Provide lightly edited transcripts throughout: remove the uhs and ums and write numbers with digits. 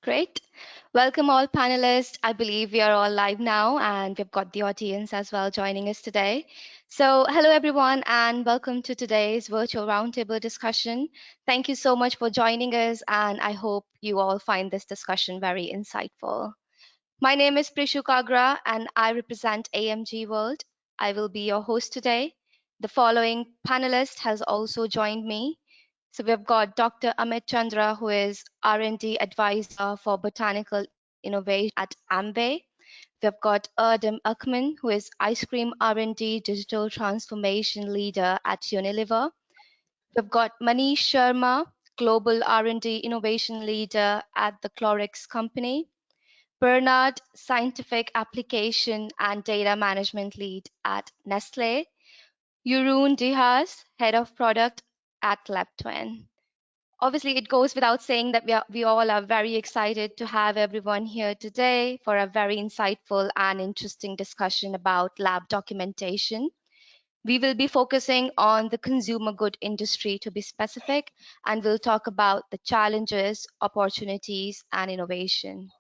Great. Welcome all panelists. I believe we are all live now and we've got the audience as well joining us today. So hello everyone and welcome to today's virtual roundtable discussion. Thank you so much for joining us and I hope you all find this discussion very insightful. My name is Prishu Kagra and I represent AMG World. I will be your host today. The following panelist has also joined me. So we've got Dr. Amit Chandra, who is R&D advisor for botanical innovation at Amway. We've got Erdem Akman, who is ice cream R&D digital transformation leader at Unilever. We've got Manish Sharma, global R&D innovation leader at the Clorox Company. Bernard, scientific application and data management lead at Nestlé. Jeroen Diaz, head of product at LabTwin. Obviously, it goes without saying that we all are very excited to have everyone here today for a very insightful and interesting discussion about lab documentation. We will be focusing on the consumer good industry to be specific, and we'll talk about the challenges, opportunities, and innovation.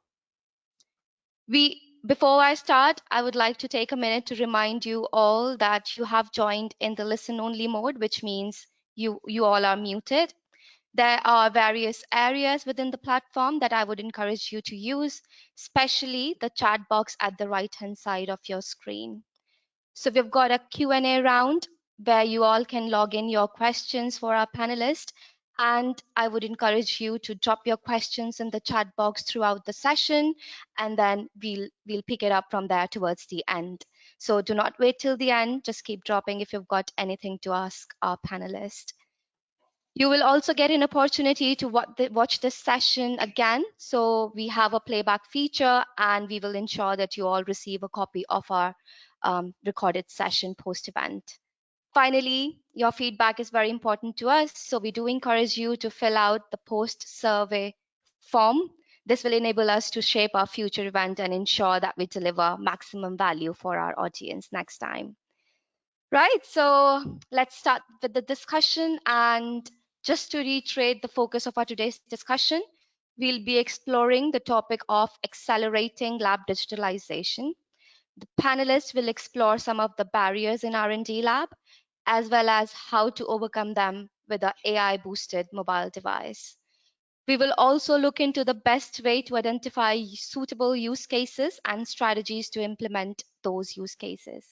Before I start, I would like to take a minute to remind you all that you have joined in the listen-only mode, which means you all are muted. There are various areas within the platform that I would encourage you to use, especially the chat box at the right-hand side of your screen. So we've got a Q&A round where you all can log in your questions for our panelists. And I would encourage you to drop your questions in the chat box throughout the session, and then we'll pick it up from there towards the end. So do not wait till the end, just keep dropping if you've got anything to ask our panelists. You will also get an opportunity to watch this session again. So we have a playback feature, and we will ensure that you all receive a copy of our recorded session post-event. Finally, your feedback is very important to us, so we do encourage you to fill out the post-survey form. This will enable us to shape our future event and ensure that we deliver maximum value for our audience next time. Right, so let's start with the discussion. And just to reiterate the focus of our today's discussion, we'll be exploring the topic of accelerating lab digitalization. The panelists will explore some of the barriers in R&D lab, as well as how to overcome them with an AI-boosted mobile device. We will also look into the best way to identify suitable use cases and strategies to implement those use cases.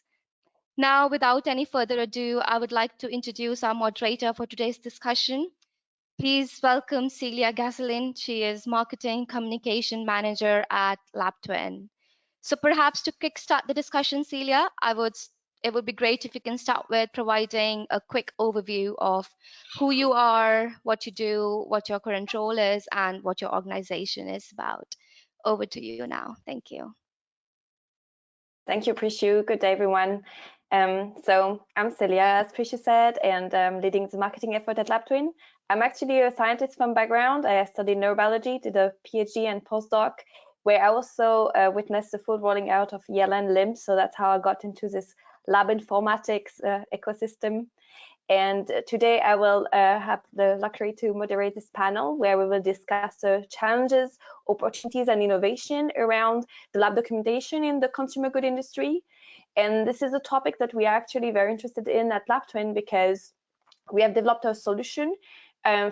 Now, without any further ado, I would like to introduce our moderator for today's discussion. Please welcome Celia Gasolin. She is Marketing Communication Manager at LabTwin. So perhaps to kickstart the discussion, Celia, it would be great if you can start with providing a quick overview of who you are, what you do, what your current role is, and what your organization is about. Over to you now. Thank you. Thank you, Prishu. Good day, everyone. So I'm Celia, as Prishu said, and I'm leading the marketing effort at LabTwin. I'm actually a scientist from background. I studied neurobiology, did a PhD and postdoc, where I also witnessed the full rolling out of ELN LIMS. So that's how I got into this lab informatics ecosystem. And today I will have the luxury to moderate this panel where we will discuss the challenges, opportunities, and innovation around the lab documentation in the consumer good industry. And this is a topic that we are actually very interested in at LabTwin because we have developed a solution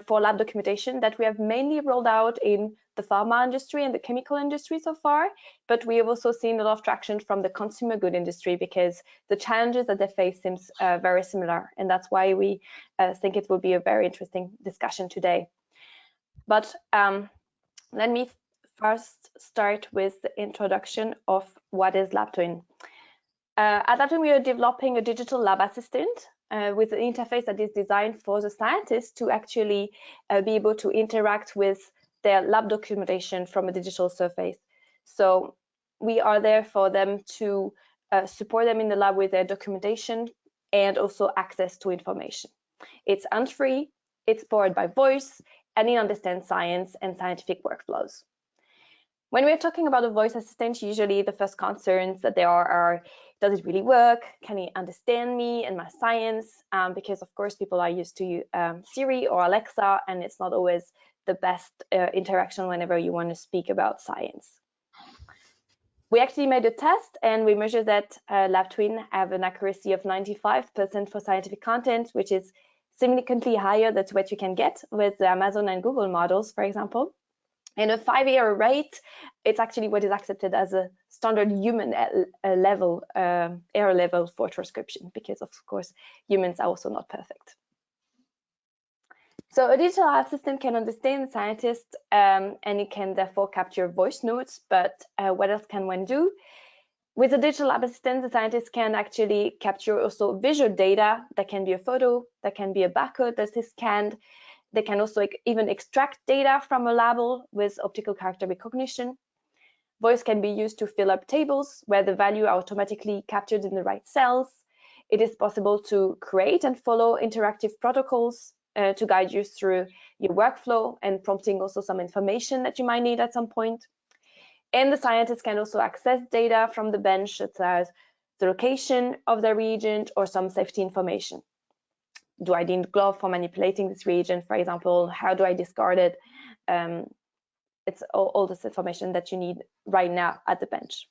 for lab documentation that we have mainly rolled out in the pharma industry and the chemical industry so far, but we have also seen a lot of traction from the consumer good industry because the challenges that they face seems very similar, and that's why we think it will be a very interesting discussion today. But let me first start with the introduction of what is LabTwin. At LabTwin, we are developing a digital lab assistant with an interface that is designed for the scientists to actually be able to interact with their lab documentation from a digital surface. So we are there for them to support them in the lab with their documentation and also access to information. It's hands-free, it's powered by voice, and it understands science and scientific workflows. When we're talking about a voice assistant, usually the first concerns that there are does it really work? Can he understand me and my science? Because of course people are used to Siri or Alexa, and it's not always the best interaction whenever you want to speak about science. We actually made a test and we measured that LabTwin have an accuracy of 95% for scientific content, which is significantly higher than what you can get with the Amazon and Google models, for example. And a 5-error rate, it's actually what is accepted as a standard human error level for transcription, because of course humans are also not perfect. So a digital assistant can understand the scientist and it can therefore capture voice notes, but what else can one do? With a digital assistant, the scientist can actually capture also visual data. That can be a photo, that can be a barcode that is scanned. They can also even extract data from a label with optical character recognition. Voice can be used to fill up tables where the value are automatically captured in the right cells. It is possible to create and follow interactive protocols to guide you through your workflow and prompting also some information that you might need at some point. And the scientists can also access data from the bench, such as the location of the reagent or some safety information. Do I need glove for manipulating this reagent, for example? How do I discard it? It's all this information that you need right now at the bench.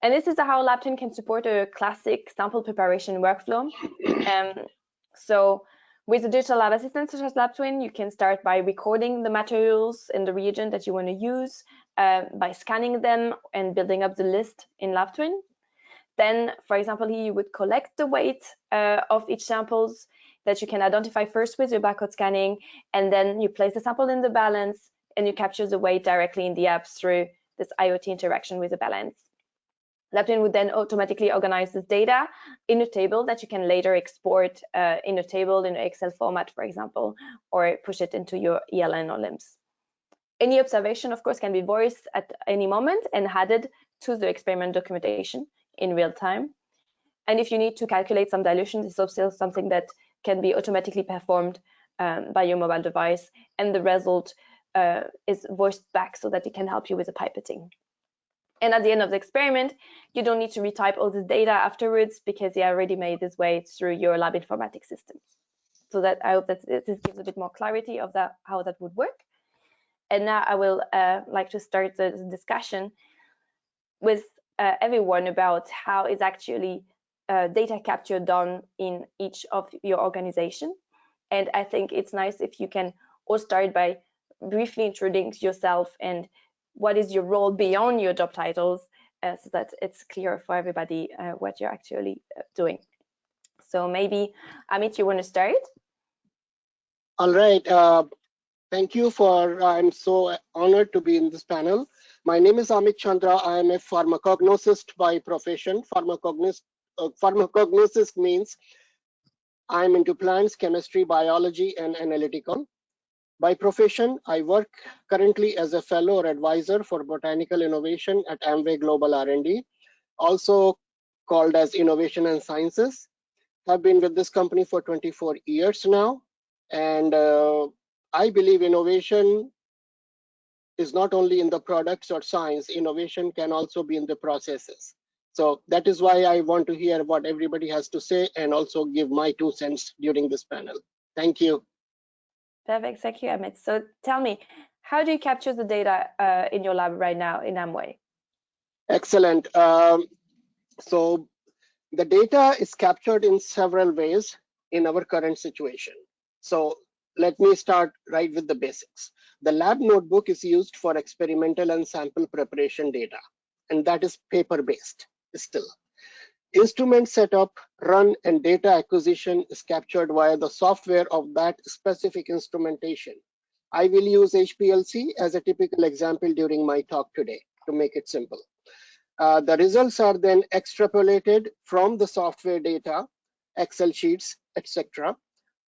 And this is how LabTwin can support a classic sample preparation workflow. So with a digital lab assistant such as LabTwin, you can start by recording the materials and the reagent that you want to use by scanning them and building up the list in LabTwin. Then, for example, here you would collect the weight of each samples that you can identify first with your barcode scanning, and then you place the sample in the balance and you capture the weight directly in the app through this IoT interaction with the balance. LabTwin would then automatically organize this data in a table that you can later export in a table in an Excel format, for example, or push it into your ELN or LIMS. Any observation, of course, can be voiced at any moment and added to the experiment documentation in real time. And if you need to calculate some dilution, this is also something that can be automatically performed by your mobile device, and the result is voiced back so that it can help you with the pipetting. And at the end of the experiment, you don't need to retype all this data afterwards because they already made this way through your lab informatics systems. So that I hope that this gives a bit more clarity of how that would work. And now I will like to start the discussion with everyone about how is actually data capture done in each of your organization. And I think it's nice if you can all start by briefly introducing yourself and what is your role beyond your job titles, so that it's clear for everybody what you're actually doing. So maybe, Amit, you want to start? All right. Thank you I'm so honored to be in this panel. My name is Amit Chandra. I am a pharmacognosist by profession. Pharmacognosis means I'm into plants, chemistry, biology, and analytical. By profession, I work currently as a fellow or advisor for botanical innovation at Amway Global R&D, also called as Innovation and Sciences. I've been with this company for 24 years now, and I believe innovation is not only in the products or science. Innovation can also be in the processes. So that is why I want to hear what everybody has to say and also give my 2 cents during this panel. Thank you. Perfect, thank you, Amit. So tell me, how do you capture the data in your lab right now in Amway? Excellent. So the data is captured in several ways in our current situation. So let me start right with the basics. The lab notebook is used for experimental and sample preparation data, and that is paper-based still. Instrument setup, run, and data acquisition is captured via the software of that specific instrumentation. I will use HPLC as a typical example during my talk today to make it simple. The results are then extrapolated from the software data, Excel sheets, etc.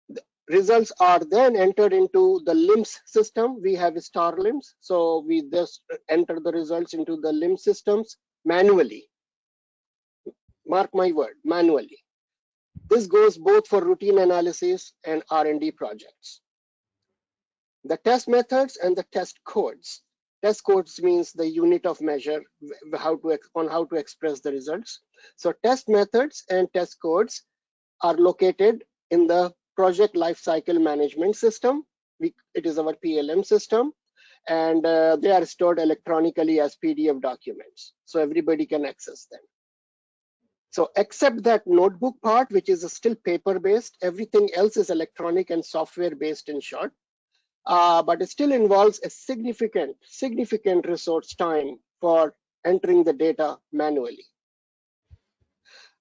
The results are then entered into the LIMS system. We have star LIMS, so we just enter the results into the LIMS systems manually. Mark my word, manually. This goes both for routine analysis and R&D projects. The test methods and the test codes. Test codes means the unit of measure, how to express the results. So test methods and test codes are located in the project lifecycle management system. It is our PLM system, and they are stored electronically as PDF documents, so everybody can access them. So except that notebook part, which is still paper-based, everything else is electronic and software-based in short. But it still involves a significant resource time for entering the data manually.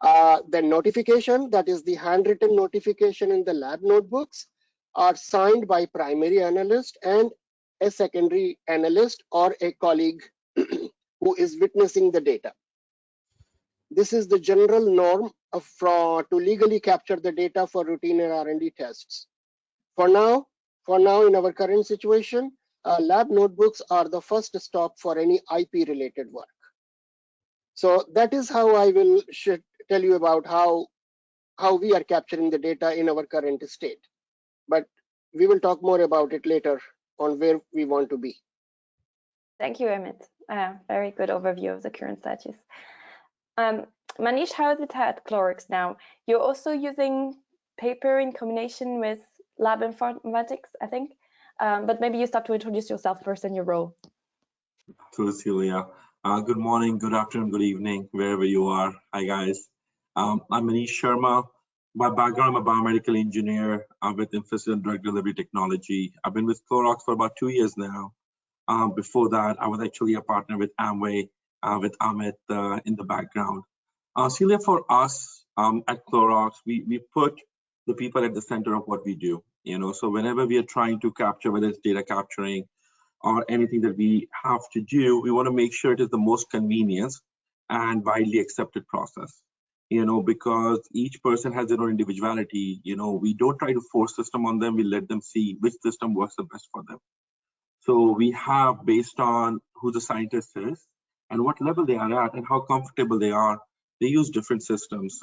The notification, that is the handwritten notification in the lab notebooks, are signed by primary analyst and a secondary analyst or a colleague who is witnessing the data. This is the general norm to legally capture the data for routine and R&D tests. For now, in our current situation, lab notebooks are the first stop for any IP-related work. So that is how I should tell you about how we are capturing the data in our current state. But we will talk more about it later on where we want to be. Thank you, Amit. Very good overview of the current status. Manish, how is it at Clorox now? You're also using paper in combination with lab informatics, I think. But maybe you start to introduce yourself first and your role. Absolutely, Celia. Good morning, good afternoon, good evening, wherever you are. Hi, guys. I'm Manish Sharma. By background, I'm a biomedical engineer with emphasis on drug delivery technology. I've been with Clorox for about 2 years now. Before that, I was actually a partner with Amway with Amit in the background. Celia, for us at Clorox, we put the people at the center of what we do. So whenever we are trying to capture, whether it's data capturing or anything that we have to do, we want to make sure it is the most convenient and widely accepted process. Because each person has their own individuality. We don't try to force system on them. We let them see which system works the best for them. So we have, based on who the scientist is and what level they are at and how comfortable they are, they use different systems.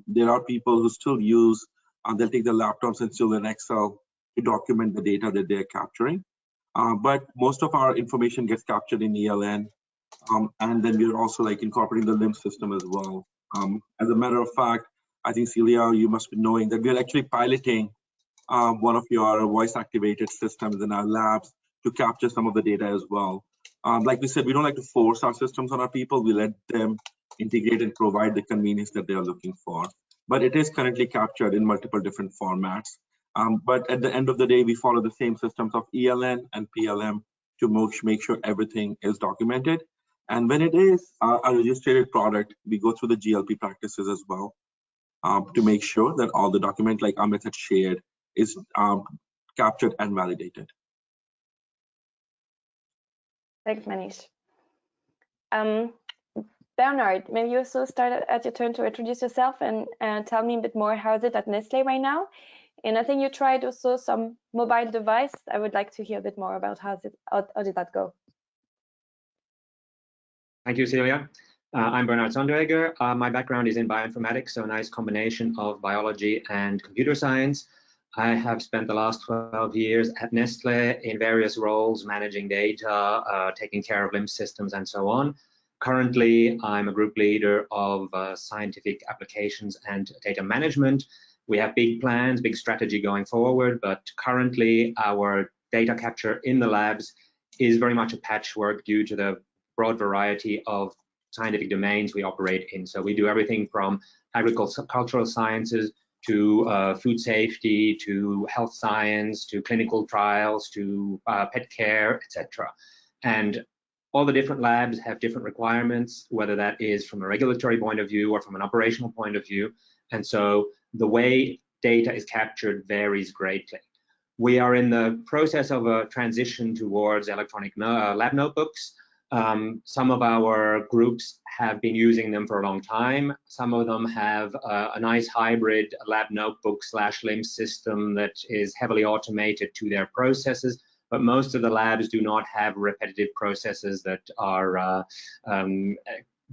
There are people who still use, they'll take their laptops and still in Excel to document the data that they're capturing. But most of our information gets captured in ELN. And then we're also incorporating the LIMS system as well. As a matter of fact, I think Celia, you must be knowing that we're actually piloting one of your voice activated systems in our labs to capture some of the data as well. Like we said, we don't like to force our systems on our people. We let them integrate and provide the convenience that they are looking for. But it is currently captured in multiple different formats. But at the end of the day, we follow the same systems of ELN and PLM to make sure everything is documented. And when it is a registered product, we go through the GLP practices as well to make sure that all the document, like Amit had shared, is captured and validated. Thanks, Manish. Bernard, maybe you also start at your turn to introduce yourself and tell me a bit more how is it at Nestlé right now. And I think you tried also some mobile device. I would like to hear a bit more about how did that go? Thank you, Celia. I'm Bernard Sonderegger. My background is in bioinformatics, so a nice combination of biology and computer science. I have spent the last 12 years at Nestlé in various roles, managing data, taking care of LIMS systems, and so on. Currently, I'm a group leader of scientific applications and data management. We have big plans, big strategy going forward, but currently our data capture in the labs is very much a patchwork due to the broad variety of scientific domains we operate in. So we do everything from agricultural sciences to food safety, to health science, to clinical trials, to pet care, etc. And all the different labs have different requirements, whether that is from a regulatory point of view or from an operational point of view. And so the way data is captured varies greatly. We are in the process of a transition towards electronic lab notebooks. Some of our groups have been using them for a long time. Some of them have a nice hybrid lab notebook / LIMS system that is heavily automated to their processes, but most of the labs do not have repetitive processes that are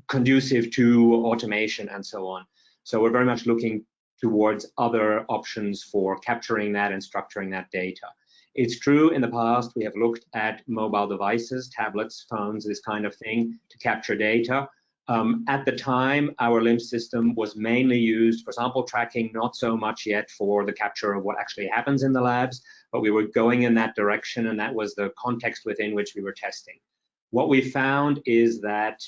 conducive to automation and so on. So we're very much looking towards other options for capturing that and structuring that data. It's true, in the past, we have looked at mobile devices, tablets, phones, this kind of thing, to capture data. At the time, our LIMS system was mainly used for sample tracking, not so much yet for the capture of what actually happens in the labs, but we were going in that direction, and that was the context within which we were testing. What we found is that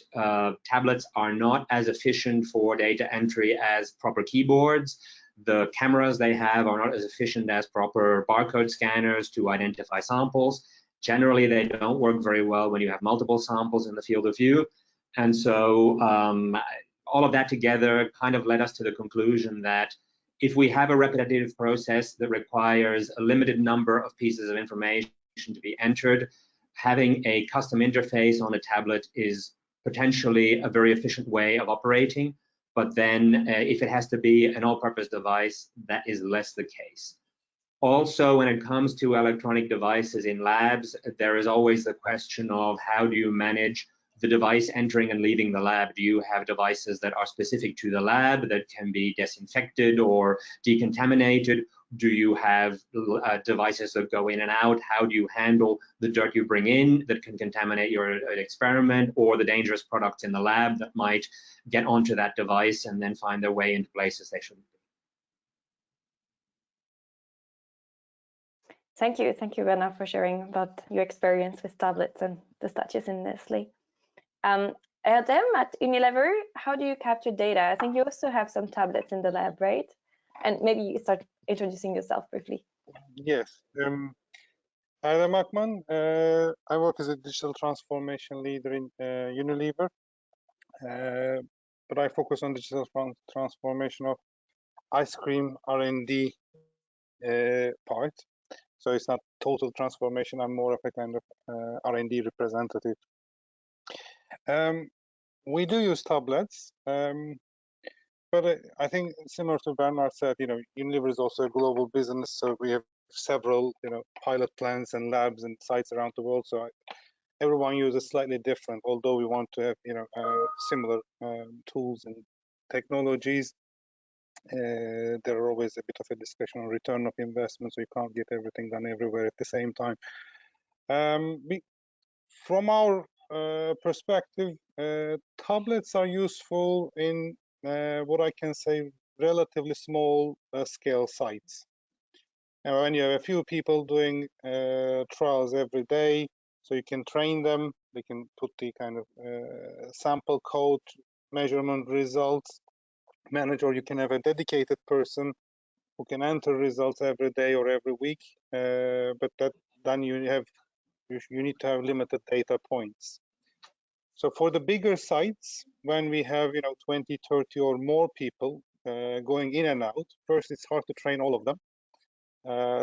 tablets are not as efficient for data entry as proper keyboards. The cameras they have are not as efficient as proper barcode scanners to identify samples. Generally, they don't work very well when you have multiple samples in the field of view. And so all of that together kind of led us to the conclusion that if we have a repetitive process that requires a limited number of pieces of information to be entered, having a custom interface on a tablet is potentially a very efficient way of operating. But then if it has to be an all-purpose device, that is less the case. Also, when it comes to electronic devices in labs, there is always the question of how do you manage the device entering and leaving the lab? Do you have devices that are specific to the lab that can be disinfected or decontaminated? Do you have devices that go in and out? How do you handle the dirt you bring in that can contaminate your experiment, or the dangerous products in the lab that might get onto that device and then find their way into places they shouldn't be? Thank you, Werner, for sharing about your experience with tablets and the statues in Nestlé. Adam, at Unilever, how do you capture data? I think you also have some tablets in the lab, right? And maybe you start introducing yourself briefly. Yes, Adam Akman. I work as a digital transformation leader in Unilever, but I focus on digital transformation of ice cream R&D part. So it's not total transformation. I'm more of a kind of R&D representative. We do use tablets, but I think similar to Bernard said, Unilever is also a global business, so we have several, pilot plants and labs and sites around the world. So everyone uses slightly different, although we want to have, similar tools and technologies. There are always a bit of a discussion on return of investment, so you can't get everything done everywhere at the same time. From our perspective, tablets are useful in what I can say relatively small scale sites. And when you have a few people doing trials every day, so you can train them, they can put the kind of sample code, measurement results, manage, or you can have a dedicated person who can enter results every day or every week, but then you need to have limited data points. So for the bigger sites, when we have 20, 30 or more people going in and out, first it's hard to train all of them.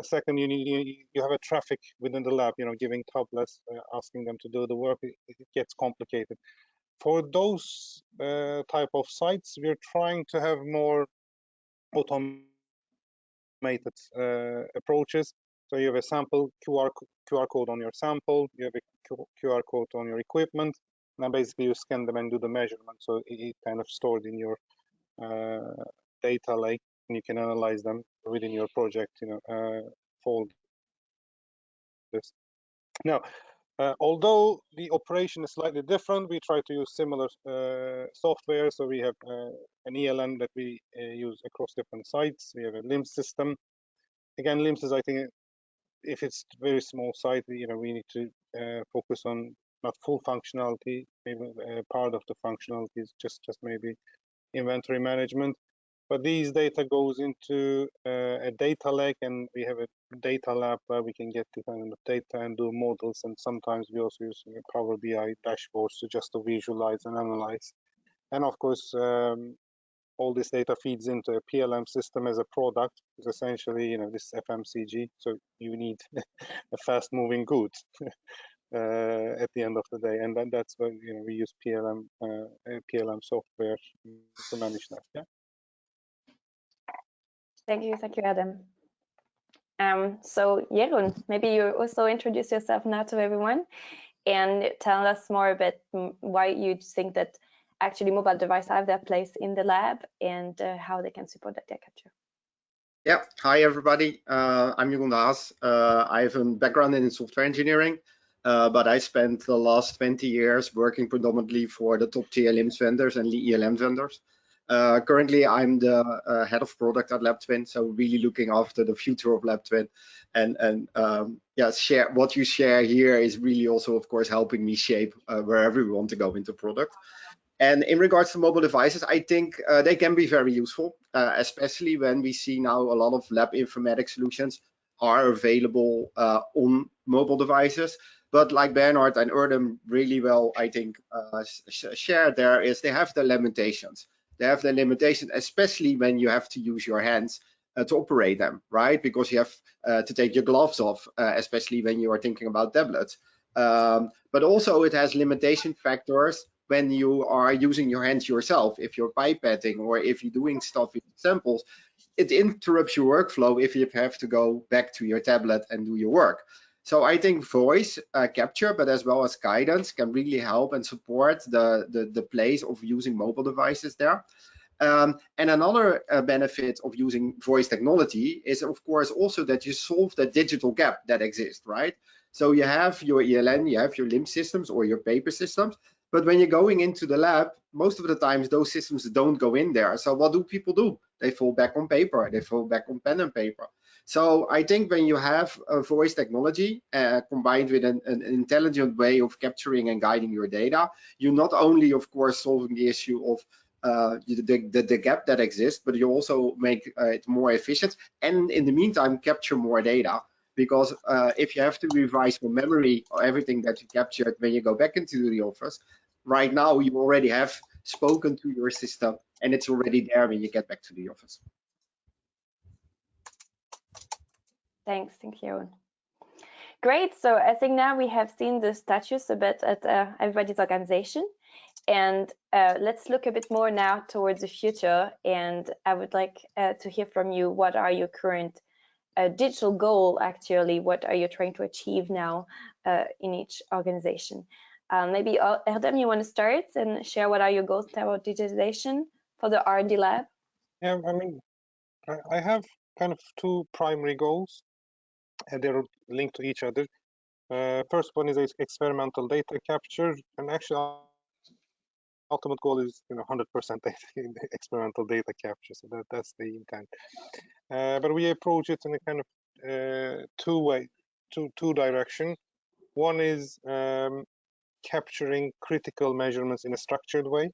Second, you have a traffic within the lab, giving tablets, asking them to do the work. It gets complicated. For those type of sites, we're trying to have more automated approaches. So you have a sample QR code on your sample, you have a QR code on your equipment, and then basically you scan them and do the measurement. So it kind of stored in your data lake, and you can analyze them within your project, folders. Now, although the operation is slightly different, we try to use similar software. So we have an ELN that we use across different sites. We have a LIMS system. Again, LIMS is, I think, if it's very small site, we need to focus on not full functionality. Maybe part of the functionality is just maybe inventory management. But these data goes into a data lake, and we have a data lab where we can get the kind of data and do models. And sometimes we also use Power BI dashboards to visualize and analyze. And of course, all this data feeds into a PLM system as a product. It's essentially, this FMCG. So you need a fast-moving good at the end of the day, and that's when we use PLM software to manage that. Yeah. Thank you, Adam. So Jeroen, maybe you also introduce yourself now to everyone and tell us more about why you think that actually mobile devices have their place in the lab and how they can support that data capture. Yeah, hi everybody. I'm Jeroen de Haas. I have a background in software engineering, but I spent the last 20 years working predominantly for the top tier LIMS vendors and ELM vendors. Currently, I'm the head of product at LabTwin, so really looking after the future of LabTwin. And yeah, what you share here is really also, of course, helping me shape wherever we want to go into product. And in regards to mobile devices, I think they can be very useful, especially when we see now a lot of lab informatics solutions are available on mobile devices. But like Bernard and Erdem really well, I think, shared there is they have the limitations. They have the limitations, especially when you have to use your hands to operate them, right? Because you have to take your gloves off, especially when you are thinking about tablets. But also it has limitation factors when you are using your hands yourself, if you're pipetting or if you're doing stuff with samples, it interrupts your workflow if you have to go back to your tablet and do your work. So I think voice capture, but as well as guidance, can really help and support the place of using mobile devices there. And another benefit of using voice technology is, of course, also that you solve the digital gap that exists, right? So you have your ELN, you have your LIMS systems or your paper systems, but when you're going into the lab, most of the times those systems don't go in there. So what do people do? They fall back on paper, they fall back on pen and paper. So I think when you have a voice technology combined with an intelligent way of capturing and guiding your data, you not only, of course, solving the issue of the gap that exists, but you also make it more efficient and in the meantime capture more data. Because if you have to revise from memory or everything that you captured when you go back into the office, right now you already have spoken to your system and it's already there when you get back to the office. Thanks, thank you. Great, so I think now we have seen the status a bit at everybody's organization. And let's look a bit more now towards the future. And I would like to hear from you, what are your current digital goal, actually? What are you trying to achieve now in each organization? Maybe Erdem, you want to start and share what are your goals about digitization for the R&D lab? Yeah, I mean, I have kind of two primary goals, and they're linked to each other. First one is experimental data capture, and actually ultimate goal is 100% experimental data capture. So that's the intent. But we approach it in a kind of two direction. One is capturing critical measurements in a structured way,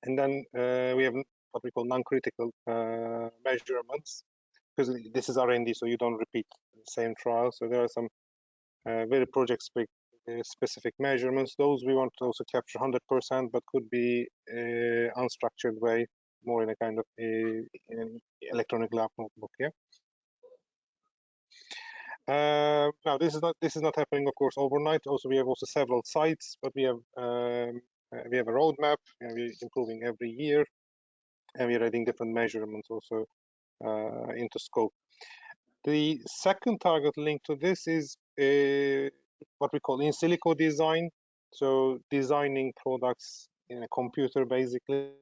and then we have what we call non-critical measurements, because this is R&D, so you don't repeat the same trial. So there are some very project-specific measurements. Those we want to also capture 100%, but could be unstructured way, more in a kind of in an electronic lab notebook. Yeah. Now this is not happening, of course, overnight. Also, we have also several sites, but we have a roadmap, and we're improving every year, and we're adding different measurements also into scope. The second target linked to this is what we call in silico design. So designing products in a computer, basically.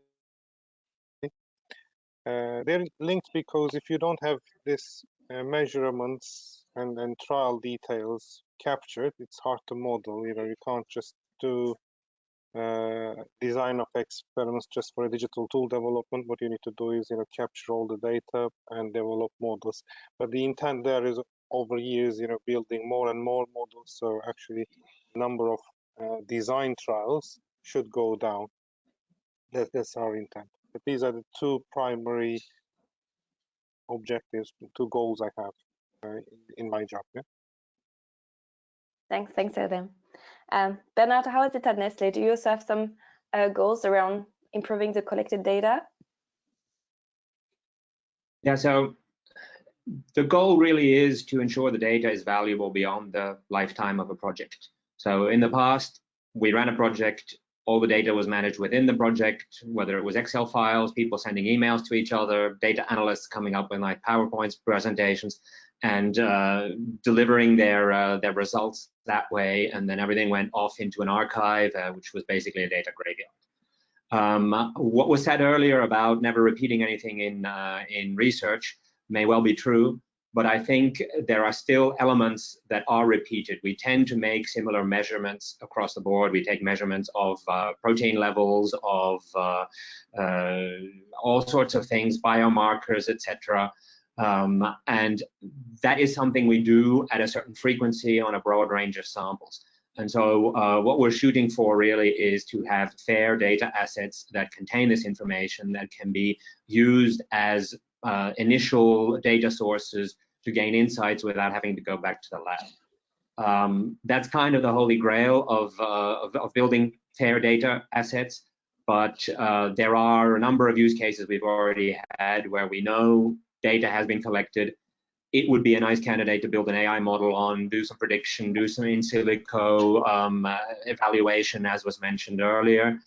They're linked because if you don't have this measurements and trial details captured, it's hard to model. You can't just do design of experiments just for a digital tool development. What you need to do is capture all the data and develop models. But the intent there is over years, building more and more models. So actually, the number of design trials should go down. That's our intent. But these are the two primary objectives, two goals I have in my job. Yeah. Thanks, Erdem. Bernard, how is it at Nestlé? Do you also have some goals around improving the collected data? Yeah, so the goal really is to ensure the data is valuable beyond the lifetime of a project. So in the past, we ran a project, all the data was managed within the project, whether it was Excel files, people sending emails to each other, data analysts coming up with like PowerPoints, presentations, and delivering their results that way, and then everything went off into an archive, which was basically a data graveyard. What was said earlier about never repeating anything in research, may well be true, but I think there are still elements that are repeated. We tend to make similar measurements across the board. We take measurements of protein levels, of all sorts of things, biomarkers, etc. And that is something we do at a certain frequency on a broad range of samples. And so what we're shooting for really is to have fair data assets that contain this information that can be used as initial data sources to gain insights without having to go back to the lab. That's kind of the holy grail of building fair data assets, but there are a number of use cases we've already had where we know data has been collected. It would be a nice candidate to build an AI model on, do some prediction, do some in silico evaluation, as was mentioned earlier.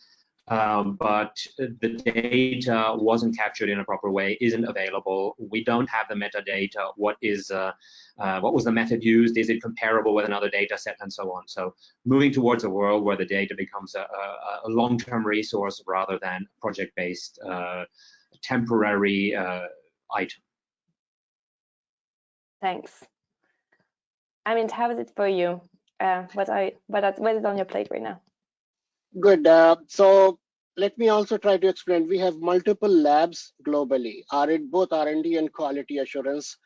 But the data wasn't captured in a proper way, isn't available. We don't have the metadata. What was the method used? Is it comparable with another data set, and so on? So moving towards a world where the data becomes a long-term resource rather than project-based temporary item. Thanks. I mean, how is it for you? What is on your plate right now? Good. So let me also try to explain. We have multiple labs globally, both R&D and quality assurance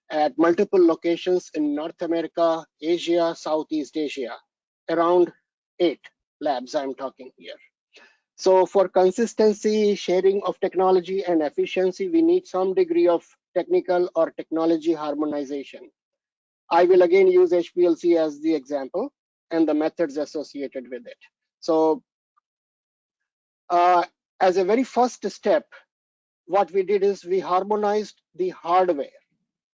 at multiple locations in North America, Asia, Southeast Asia, around 8 labs I'm talking here. So for consistency, sharing of technology and efficiency, we need some degree of technical or technology harmonization. I will again use HPLC as the example and the methods associated with it. So as a very first step, what we did is we harmonized the hardware.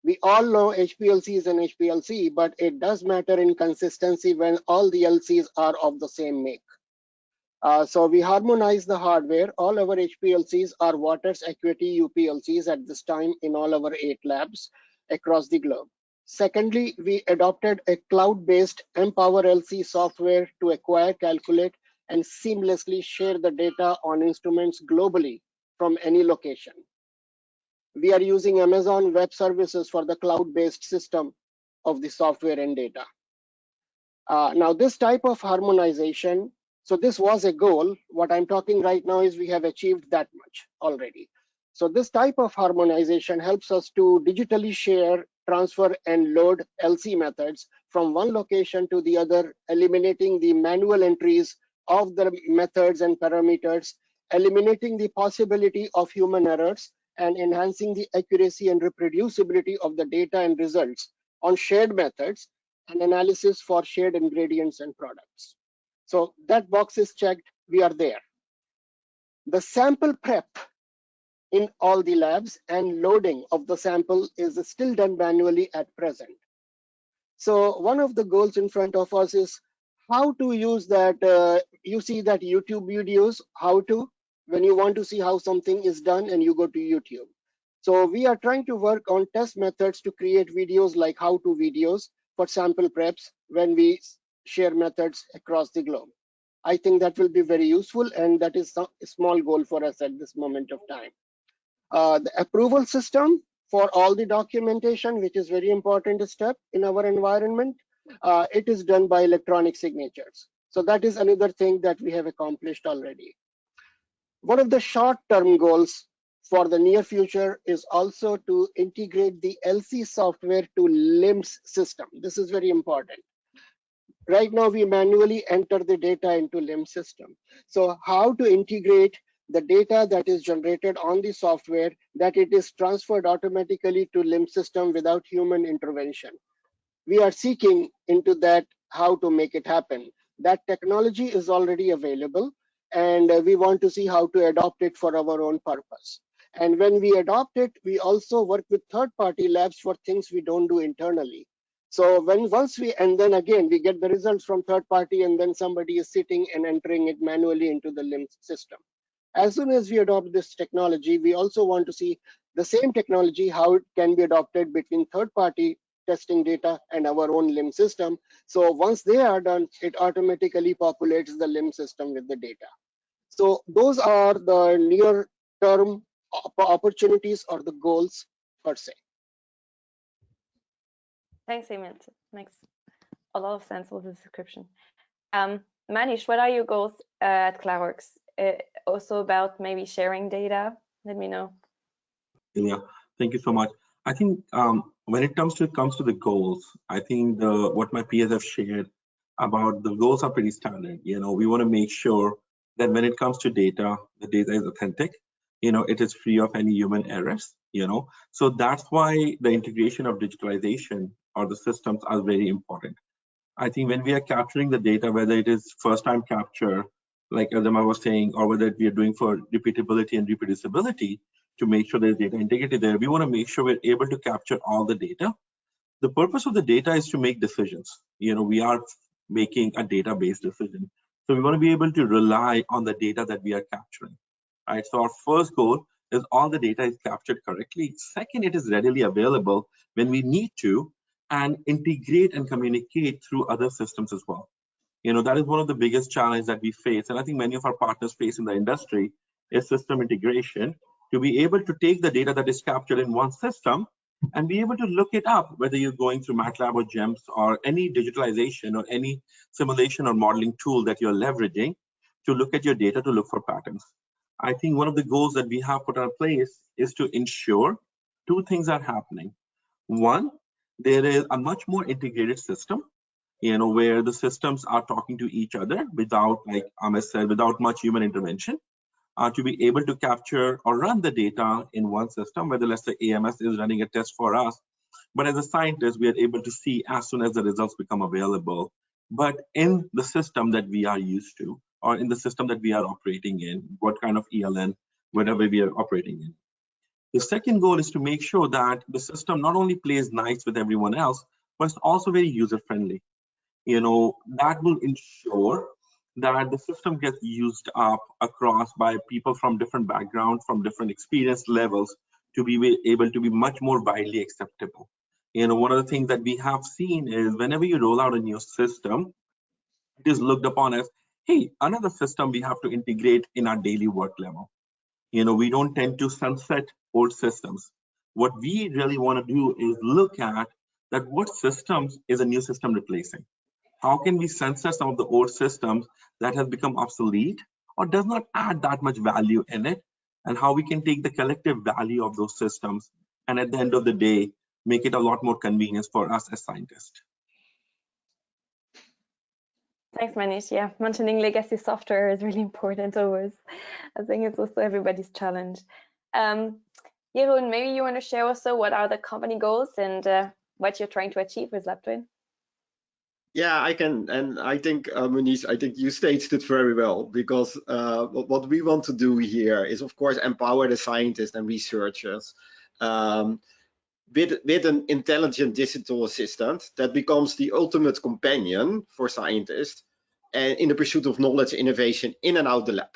We all know HPLC is an HPLC, but it does matter in consistency when all the LCs are of the same make. So we harmonize the hardware. All our HPLCs are Waters Equity UPLCs at this time in all our 8 labs across the globe. Secondly, we adopted a cloud-based Empower LC software to acquire, calculate, and seamlessly share the data on instruments globally from any location. We are using Amazon Web Services for the cloud-based system of the software and data. Now, this type of harmonization, so this was a goal. What I'm talking right now is we have achieved that much already. So this type of harmonization helps us to digitally share, transfer, and load LC methods from one location to the other, eliminating the manual entries of the methods and parameters, eliminating the possibility of human errors, and enhancing the accuracy and reproducibility of the data and results on shared methods and analysis for shared ingredients and products. So that box is checked, we are there. The sample prep in all the labs and loading of the sample is still done manually at present. So one of the goals in front of us is how to use that. You see that YouTube videos, how to, when you want to see how something is done and you go to YouTube. So we are trying to work on test methods to create videos like how-to videos for sample preps when we share methods across the globe. I think that will be very useful, and that is a small goal for us at this moment of time. The approval system for all the documentation, which is very important step in our environment, it is done by electronic signatures. So that is another thing that we have accomplished already. One of the short-term goals for the near future is also to integrate the LC software to LIMS system. This is very important. Right now, we manually enter the data into LIMS system. So how to integrate the data that is generated on the software, that it is transferred automatically to LIMS system without human intervention. We are seeking into that, how to make it happen. That technology is already available, and we want to see how to adopt it for our own purpose. And when we adopt it, we also work with third-party labs for things we don't do internally. So and then again, we get the results from third party, and then somebody is sitting and entering it manually into the LIMS system. As soon as we adopt this technology, we also want to see the same technology, how it can be adopted between third-party testing data and our own LIMS system. So once they are done, it automatically populates the LIMS system with the data. So those are the near-term opportunities or the goals per se. Thanks, Emil. Makes a lot of sense with the description. Manish, what are your goals at Clorox? Also about maybe sharing data? Let me know. Yeah, thank you so much. I think when it comes to the goals, I think what my peers have shared about the goals are pretty standard. We want to make sure that when it comes to data, the data is authentic. It is free of any human errors. So that's why the integration of digitalization or the systems are very important. I think when we are capturing the data, whether it is first-time capture, like Adama was saying, or whether we are doing for repeatability and reproducibility to make sure there's data integrity there, we want to make sure we're able to capture all the data. The purpose of the data is to make decisions. We are making a database decision. So we want to be able to rely on the data that we are capturing. Right? So our first goal is all the data is captured correctly. Second, it is readily available when we need to, and integrate and communicate through other systems as well. That is one of the biggest challenges that we face, and I think many of our partners face in the industry, is system integration, to be able to take the data that is captured in one system and be able to look it up, whether you're going through MATLAB or GEMS or any digitalization or any simulation or modeling tool that you're leveraging to look at your data to look for patterns. I think one of the goals that we have put in place is to ensure two things are happening. One, there is a much more integrated system, where the systems are talking to each other without, like Ahmed said, without much human intervention, to be able to capture or run the data in one system, whether let's say AMS is running a test for us, but as a scientist, we are able to see as soon as the results become available, but in the system that we are used to, or in the system that we are operating in, what kind of ELN, whatever we are operating in. The second goal is to make sure that the system not only plays nice with everyone else, but it's also very user-friendly. That will ensure that the system gets used up across by people from different backgrounds, from different experience levels, to be able to be much more widely acceptable. One of the things that we have seen is whenever you roll out a new system, it is looked upon as, hey, another system we have to integrate in our daily work level. We don't tend to sunset old systems. What we really want to do is look at that what systems is a new system replacing. How can we sunset some of the old systems that have become obsolete or does not add that much value in it, and how we can take the collective value of those systems and at the end of the day, make it a lot more convenience for us as scientists. Thanks, Manish. Yeah, mentioning legacy software is really important always. I think it's also everybody's challenge. Jeroen, maybe you want to share also what are the company goals and what you're trying to achieve with LabTwin? Yeah, I can, and I think Manish, I think you stated it very well, because what we want to do here is, of course, empower the scientists and researchers with an intelligent digital assistant that becomes the ultimate companion for scientists and in the pursuit of knowledge innovation in and out the lab.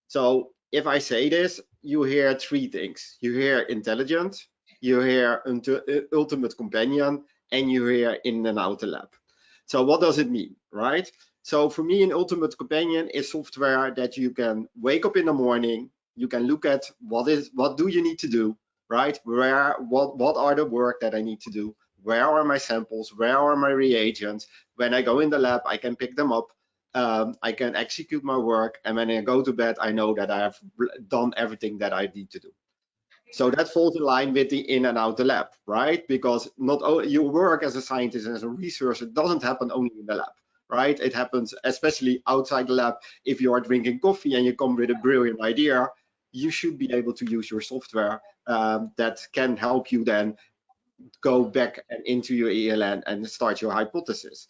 So if I say this, you hear three things. You hear intelligent, you hear ultimate companion, and you hear in and out the lab. So what does it mean, right? So for me, an ultimate companion is software that you can wake up in the morning, you can look at what do you need to do, right? What are the work that I need to do? Where are my samples? Where are my reagents? When I go in the lab, I can pick them up. I can execute my work, and when I go to bed, I know that I have done everything that I need to do. So that falls in line with the in and out the lab, right? Because not only your work as a scientist and as a researcher doesn't happen only in the lab, right? It happens especially outside the lab. If you are drinking coffee and you come with a brilliant idea, you should be able to use your software that can help you then go back and into your ELN and start your hypothesis.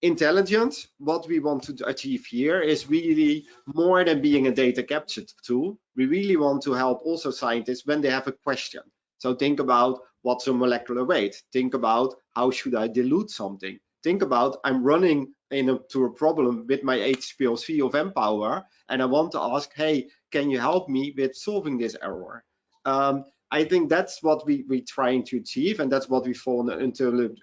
Intelligence, what we want to achieve here is really more than being a data capture tool. We really want to help also scientists when they have a question. So think about what's a molecular weight. Think about how should I dilute something. Think about I'm running into a problem with my HPLC of Empower, and I want to ask, hey, can you help me with solving this error? I think that's what we're trying to achieve, and that's what we fall into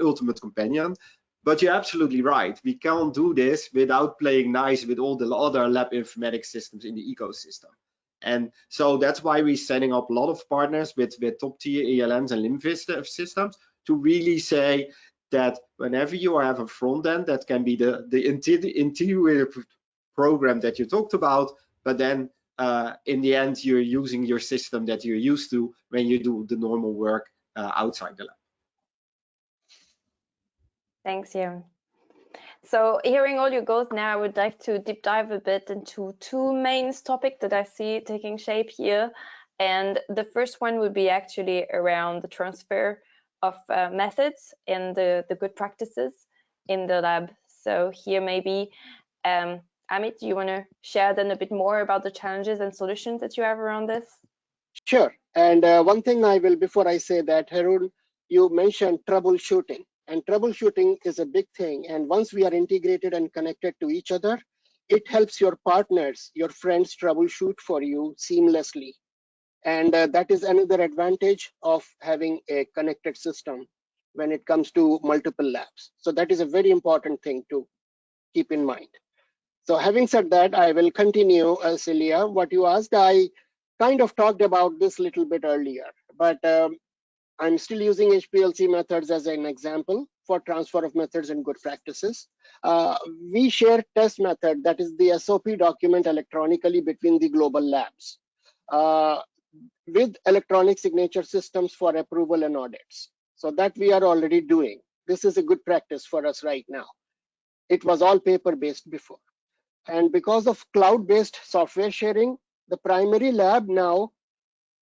ultimate companion. But you're absolutely right. We can't do this without playing nice with all the other lab informatics systems in the ecosystem. And so that's why we're setting up a lot of partners with top tier ELNs and LIMS systems to really say that whenever you have a front end, that can be the interior program that you talked about, but then in the end, you're using your system that you're used to when you do the normal work outside the lab. Thanks, Jan. So hearing all your goals now, I would like to deep dive a bit into two main topics that I see taking shape here. And the first one would be actually around the transfer of methods and the good practices in the lab. So here maybe, Amit, do you want to share then a bit more about the challenges and solutions that you have around this? Sure. And one thing I will, before I say that, Harun, you mentioned troubleshooting. And troubleshooting is a big thing. And once we are integrated and connected to each other, it helps your partners, your friends troubleshoot for you seamlessly. And that is another advantage of having a connected system when it comes to multiple labs. So that is a very important thing to keep in mind. So having said that, I will continue, Celia, what you asked. I kind of talked about this a little bit earlier, but I'm still using HPLC methods as an example for transfer of methods and good practices. We share test method, that is the SOP document electronically between the global labs with electronic signature systems for approval and audits. So that we are already doing. This is a good practice for us right now. It was all paper-based before. And because of cloud-based software sharing, the primary lab now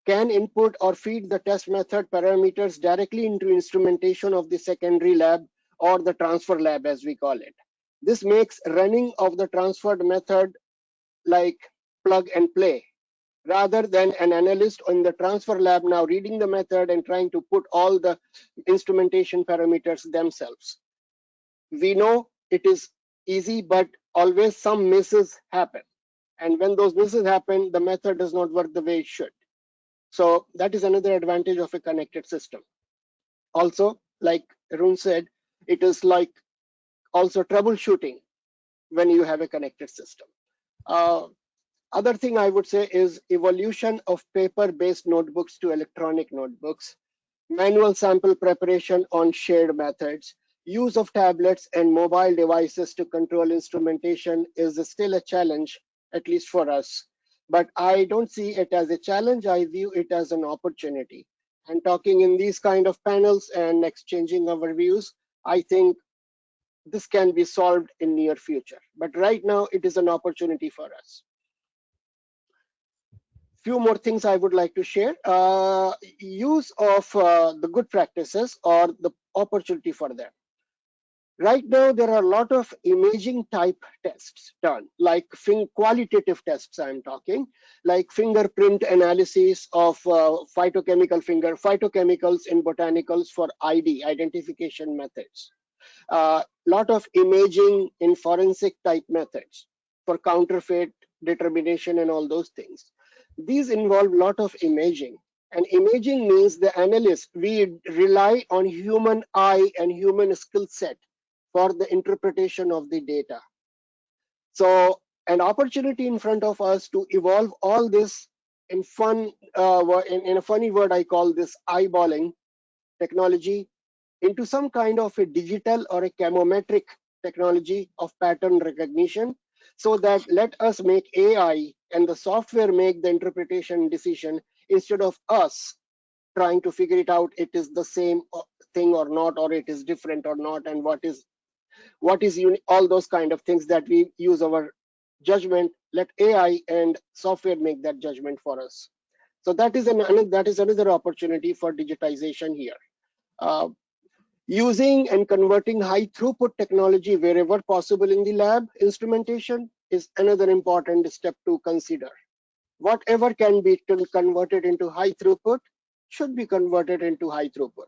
can input or feed the test method parameters directly into instrumentation of the secondary lab or the transfer lab, as we call it. This makes running of the transferred method like plug and play, rather than an analyst in the transfer lab now reading the method and trying to put all the instrumentation parameters themselves. We know it is easy, but always some misses happen. And when those misses happen, the method does not work the way it should. So that is another advantage of a connected system. Also, like Arun said, it is like also troubleshooting when you have a connected system. Other thing I would say is evolution of paper-based notebooks to electronic notebooks, manual sample preparation on shared methods, use of tablets and mobile devices to control instrumentation is still a challenge, at least for us. But I don't see it as a challenge, I view it as an opportunity. And talking in these kind of panels and exchanging our views, I think this can be solved in near future. But right now, it is an opportunity for us. Few more things I would like to share. Use of the good practices or the opportunity for them. Right now, there are a lot of imaging type tests done, like qualitative tests I'm talking, like fingerprint analysis of phytochemicals in botanicals for ID, identification methods. Lot of imaging in forensic type methods for counterfeit determination and all those things. These involve a lot of imaging, and imaging means the analyst, we rely on human eye and human skill set for the interpretation of the data. So an opportunity in front of us to evolve all this in fun, in a funny word, I call this eyeballing technology into some kind of a digital or a chemometric technology of pattern recognition, so that let us make AI and the software make the interpretation decision instead of us trying to figure it out, it is the same thing or not, or it is different or not, and what is all those kind of things that we use our judgment. Let AI and software make that judgment for us. So that is another opportunity for digitization here. Using and converting high throughput technology wherever possible in the lab instrumentation is another important step to consider. Whatever can be converted into high throughput should be converted into high throughput.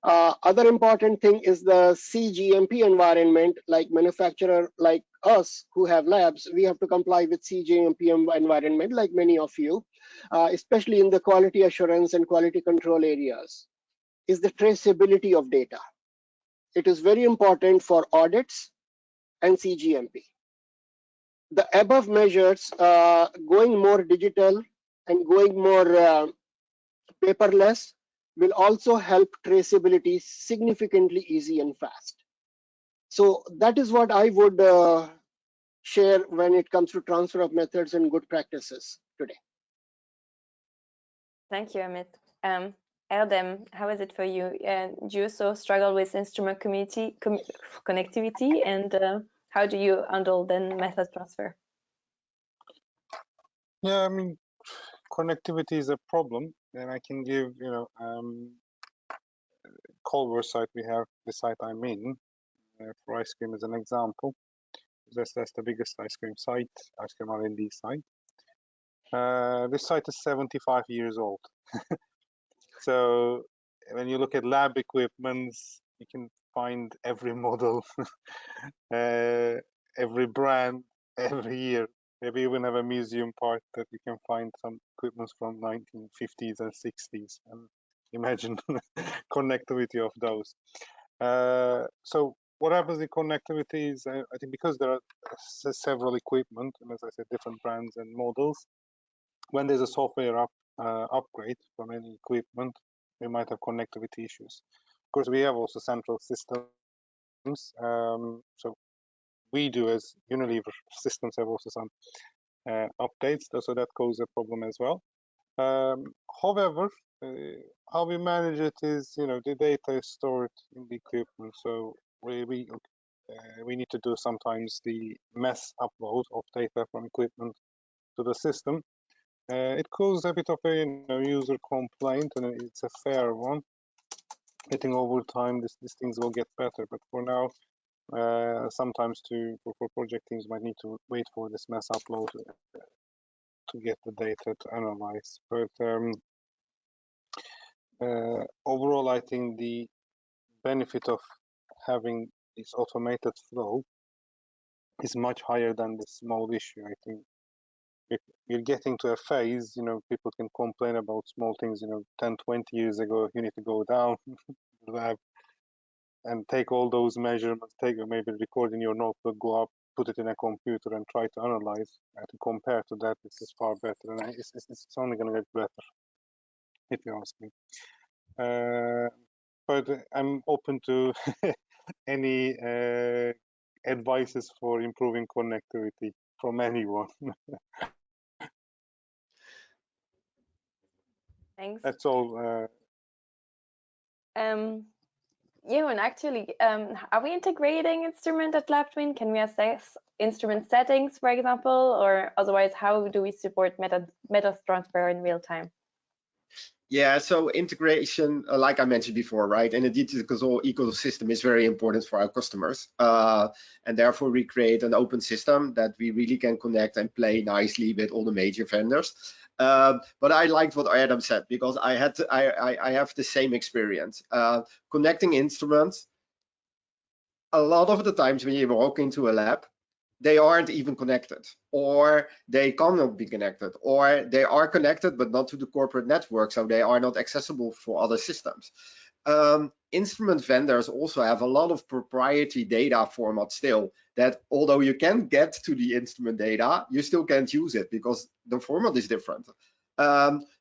Other important thing is the CGMP environment, like manufacturer like us who have labs, we have to comply with CGMP environment like many of you, especially in the quality assurance and quality control areas, is the traceability of data. It is very important for audits and CGMP. The above measures, going more digital and going more paperless, will also help traceability significantly easy and fast. So that is what I would share when it comes to transfer of methods and good practices today. Thank you, Amit. Erdem, how is it for you? Do you also struggle with instrument connectivity, and how do you handle then method transfer? Yeah, I mean, connectivity is a problem, and I can give, Culver site we have, the site I'm in, for ice cream as an example. That's the biggest ice cream R&D site. This site is 75 years old. So when you look at lab equipment, you can find every model, every brand, every year. Maybe even have a museum part that you can find some equipment from 1950s and 60s. And imagine connectivity of those. So what happens in connectivity is, I think because there are several equipment, and as I said, different brands and models, when there's a software upgrade from any equipment, we might have connectivity issues. Of course, we have also central systems. So we do as Unilever systems have also some updates, so that causes a problem as well. However, how we manage it is, the data is stored in the equipment, so we need to do sometimes the mass upload of data from equipment to the system. It causes a bit of a user complaint, and it's a fair one. I think over time these things will get better, but for now, sometimes for project teams might need to wait for this mass upload to get the data to analyze. But overall, I think the benefit of having this automated flow is much higher than this small issue. I think if you're getting to a phase, people can complain about small things, 10, 20 years ago, you need to go down the lab and take all those measurements, maybe record in your notebook, go up, put it in a computer and try to analyze. And compare to that, this is far better, and it's only going to get better, if you ask me. But I'm open to any advices for improving connectivity from anyone. Thanks. That's all. Yeah, and actually, are we integrating instrument at LabTwin? Can we assess instrument settings, for example, or otherwise, how do we support method transfer in real time? Yeah, so integration, like I mentioned before, right? And the digital ecosystem is very important for our customers. And therefore we create an open system that we really can connect and play nicely with all the major vendors. But I liked what Adam said, because I have the same experience. Connecting instruments, a lot of the times when you walk into a lab, they aren't even connected, or they cannot be connected, or they are connected but not to the corporate network, so they are not accessible for other systems. Instrument vendors also have a lot of proprietary data formats still, that although you can get to the instrument data, you still can't use it because the format is different.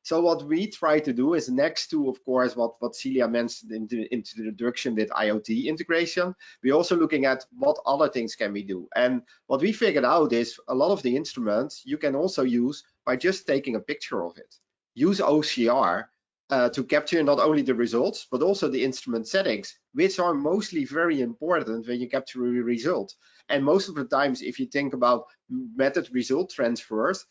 So what we try to do is, next to, of course, what Celia mentioned in the introduction with IoT integration, we're also looking at what other things can we do. And what we figured out is a lot of the instruments you can also use by just taking a picture of it. Use OCR to capture not only the results, but also the instrument settings, which are mostly very important when you capture a result. And most of the times, if you think about method result transfers,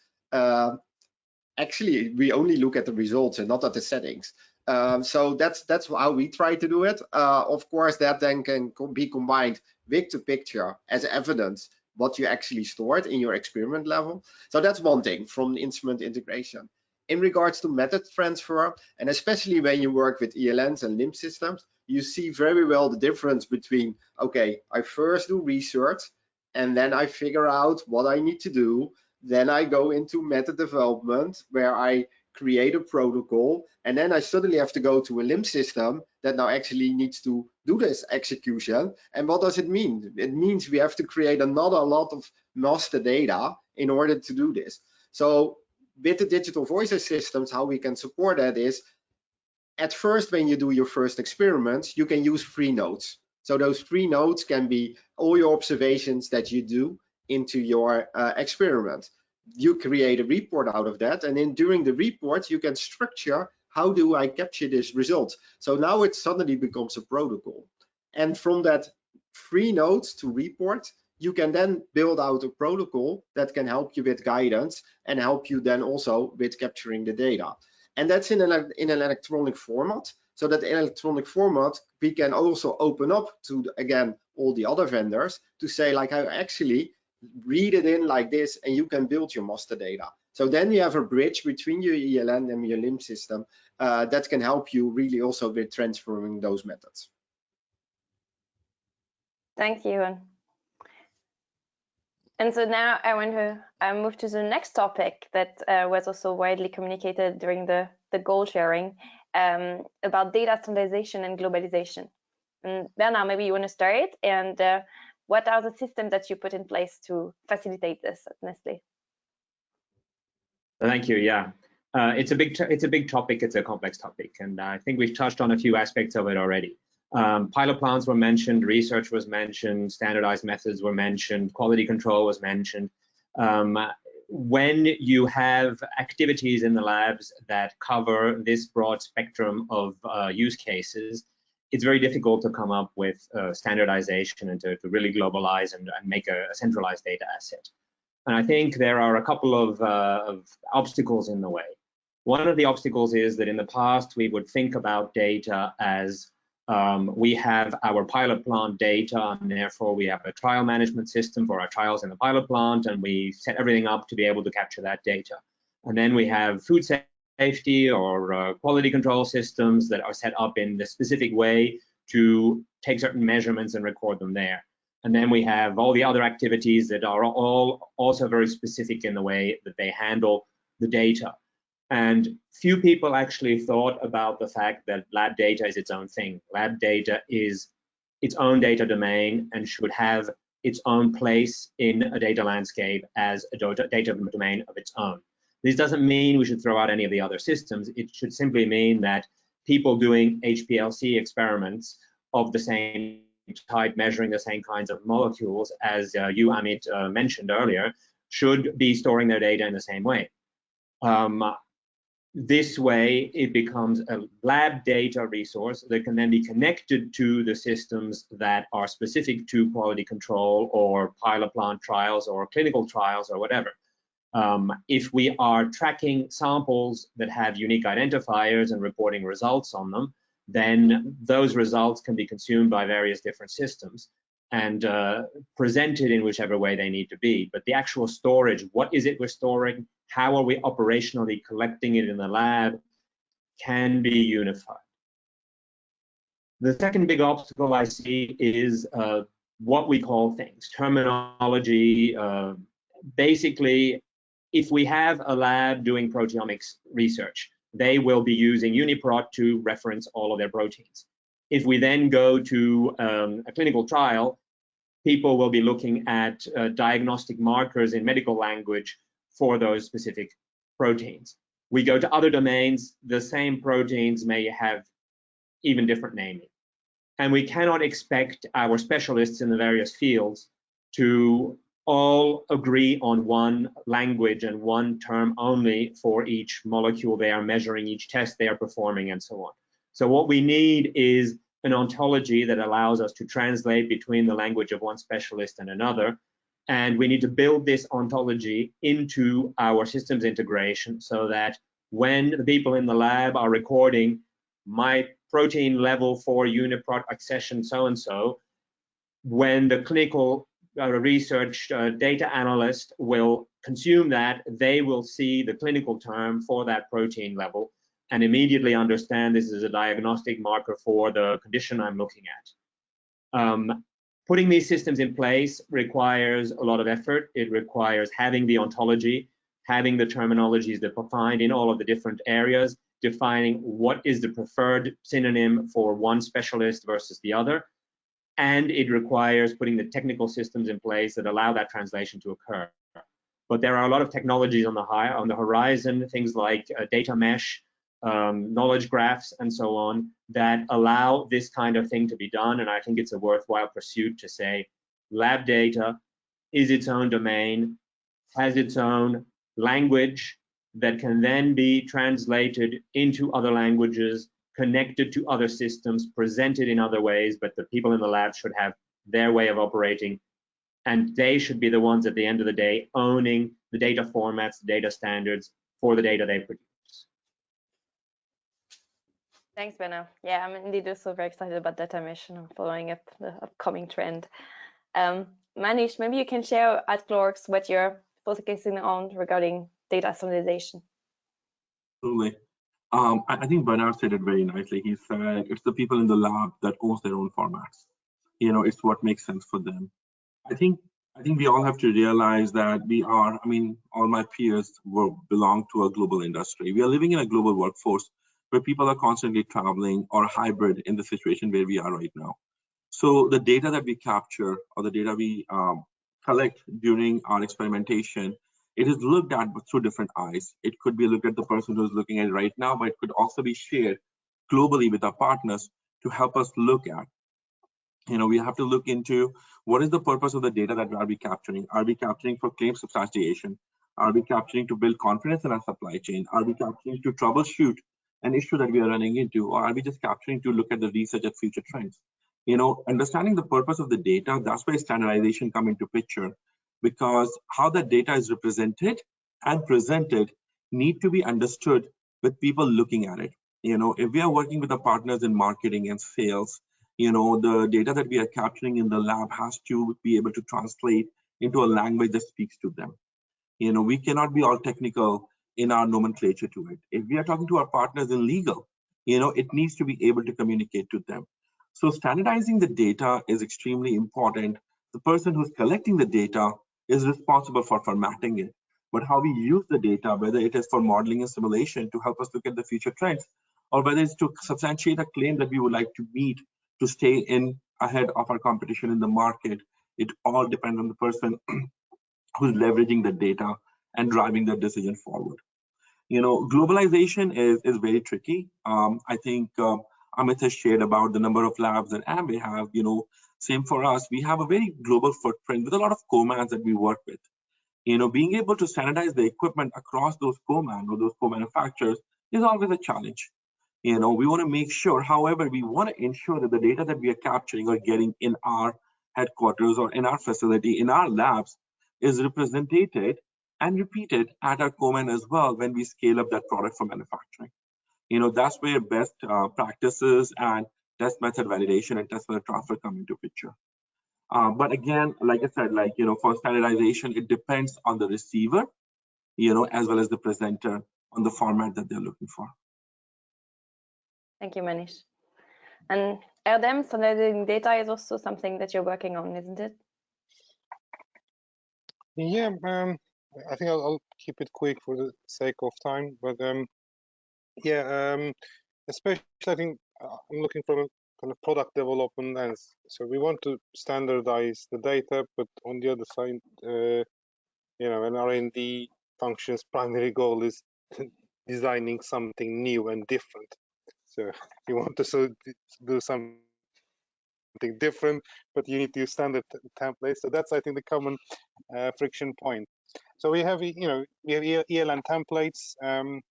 actually we only look at the results and not at the settings. So that's how we try to do it. Of course, that then can be combined with the picture as evidence what you actually stored in your experiment level. So that's one thing from the instrument integration. In regards to method transfer, and especially when you work with ELNs and LIMS systems, you see very well the difference between, okay, I first do research and then I figure out what I need to do. Then I go into method development where I create a protocol, and then I suddenly have to go to a LIMS system that now actually needs to do this execution. And what does it mean? It means we have to create another lot of master data in order to do this. So with the digital voice systems, how we can support that is at first, when you do your first experiments, you can use free notes. So those free notes can be all your observations that you do into your experiment. You create a report out of that, and then during the report, you can structure how do I capture this result. So now it suddenly becomes a protocol. And from that free notes to report, you can then build out a protocol that can help you with guidance and help you then also with capturing the data. And that's in an electronic format. So that electronic format, we can also open up to, again, all the other vendors to say, like, I actually read it in like this, and you can build your master data. So then you have a bridge between your ELN and your LIMS system that can help you really also with transferring those methods. Thank you. And so now I want to move to the next topic that was also widely communicated during the goal sharing about data standardization and globalization. And Bernard, maybe you want to start, and what are the systems that you put in place to facilitate this at Nestlé? Thank you. Yeah, it's a big topic. It's a complex topic, and I think we've touched on a few aspects of it already. Pilot plants were mentioned, research was mentioned, standardized methods were mentioned, quality control was mentioned. When you have activities in the labs that cover this broad spectrum of use cases, it's very difficult to come up with standardization and to really globalize and make a centralized data asset. And I think there are a couple of obstacles in the way. One of the obstacles is that in the past, we would think about data as we have our pilot plant data, and therefore we have a trial management system for our trials in the pilot plant, and we set everything up to be able to capture that data. And then we have food safety or quality control systems that are set up in the specific way to take certain measurements and record them there. And then we have all the other activities that are all also very specific in the way that they handle the data. And few people actually thought about the fact that lab data is its own thing. Lab data is its own data domain and should have its own place in a data landscape as a data domain of its own. This doesn't mean we should throw out any of the other systems. It should simply mean that people doing HPLC experiments of the same type, measuring the same kinds of molecules as you, Amit, mentioned earlier, should be storing their data in the same way. This way, it becomes a lab data resource that can then be connected to the systems that are specific to quality control or pilot plant trials or clinical trials or whatever. If we are tracking samples that have unique identifiers and reporting results on them, then those results can be consumed by various different systems and presented in whichever way they need to be. But the actual storage, what is it we're storing? How are we operationally collecting it in the lab, can be unified. The second big obstacle I see is what we call things, terminology. Basically, if we have a lab doing proteomics research, they will be using UniProt to reference all of their proteins. If we then go to a clinical trial, people will be looking at diagnostic markers in medical language for those specific proteins. We go to other domains, the same proteins may have even different naming. And we cannot expect our specialists in the various fields to all agree on one language and one term only for each molecule they are measuring, each test they are performing, and so on. So what we need is an ontology that allows us to translate between the language of one specialist and another. And we need to build this ontology into our systems integration so that when the people in the lab are recording my protein level for UniProt accession so-and-so, when the clinical research data analyst will consume that, they will see the clinical term for that protein level and immediately understand this is a diagnostic marker for the condition I'm looking at. Putting these systems in place requires a lot of effort. It requires having the ontology, having the terminologies that are defined in all of the different areas, defining what is the preferred synonym for one specialist versus the other. And it requires putting the technical systems in place that allow that translation to occur. But there are a lot of technologies on the horizon, things like data mesh, knowledge graphs and so on that allow this kind of thing to be done. And I think it's a worthwhile pursuit to say lab data is its own domain, has its own language that can then be translated into other languages, connected to other systems, presented in other ways, but the people in the lab should have their way of operating, and they should be the ones at the end of the day owning the data formats, the data standards for the data they produce. Thanks, Benna. Yeah, I'm indeed also very excited about data mission and following up the upcoming trend. Manish, maybe you can share at Clorox what you're focusing on regarding data standardization. Absolutely. I think Bernard said it very nicely. He said it's the people in the lab that owns their own formats. You know, it's what makes sense for them. I think we all have to realize that we are, I mean, all my peers belong to a global industry. We are living in a global workforce where people are constantly traveling or hybrid in the situation where we are right now. So the data that we capture or the data we collect during our experimentation, it is looked at through different eyes. It could be looked at the person who's looking at it right now, but it could also be shared globally with our partners to help us look at. You know, we have to look into what is the purpose of the data that are we capturing? Are we capturing for claim substantiation? Are we capturing to build confidence in our supply chain? Are we capturing to troubleshoot an issue that we are running into? Or are we just capturing to look at the research at future trends? You know, understanding the purpose of the data, that's where standardization come into picture, because how that data is represented and presented need to be understood with people looking at it. You know, if we are working with the partners in marketing and sales, you know, the data that we are capturing in the lab has to be able to translate into a language that speaks to them. You know, we cannot be all technical in our nomenclature to it. If we are talking to our partners in legal, you know, it needs to be able to communicate to them. So standardizing the data is extremely important. The person who's collecting the data is responsible for formatting it. But how we use the data, whether it is for modeling and simulation to help us look at the future trends, or whether it's to substantiate a claim that we would like to meet to stay in ahead of our competition in the market, it all depends on the person who's leveraging the data and driving that decision forward. You know, globalization is very tricky. I think Amit has shared about the number of labs that Amway have. You know, same for us. We have a very global footprint with a lot of co-mans that we work with. You know, being able to standardize the equipment across those co-man or those co-manufacturers is always a challenge. You know, we want to make sure, however, we want to ensure that the data that we are capturing or getting in our headquarters or in our facility, in our labs, is represented and repeated at our co-man as well when we scale up that product for manufacturing. You know, that's where best practices and test method validation and test method transfer come into picture. But again, like I said, like, you know, for standardization, it depends on the receiver, you know, as well as the presenter on the format that they're looking for. Thank you, Manish. And R&D, standardizing data is also something that you're working on, isn't it? Yeah, I think I'll keep it quick for the sake of time, but yeah, especially I think I'm looking from a kind of product development lens. So we want to standardize the data, but on the other side, you know, an R&D function's primary goal is designing something new and different. So you want to do something different, but you need to use standard templates. So that's, I think, the common friction point. So we have, you know, we have ELN templates.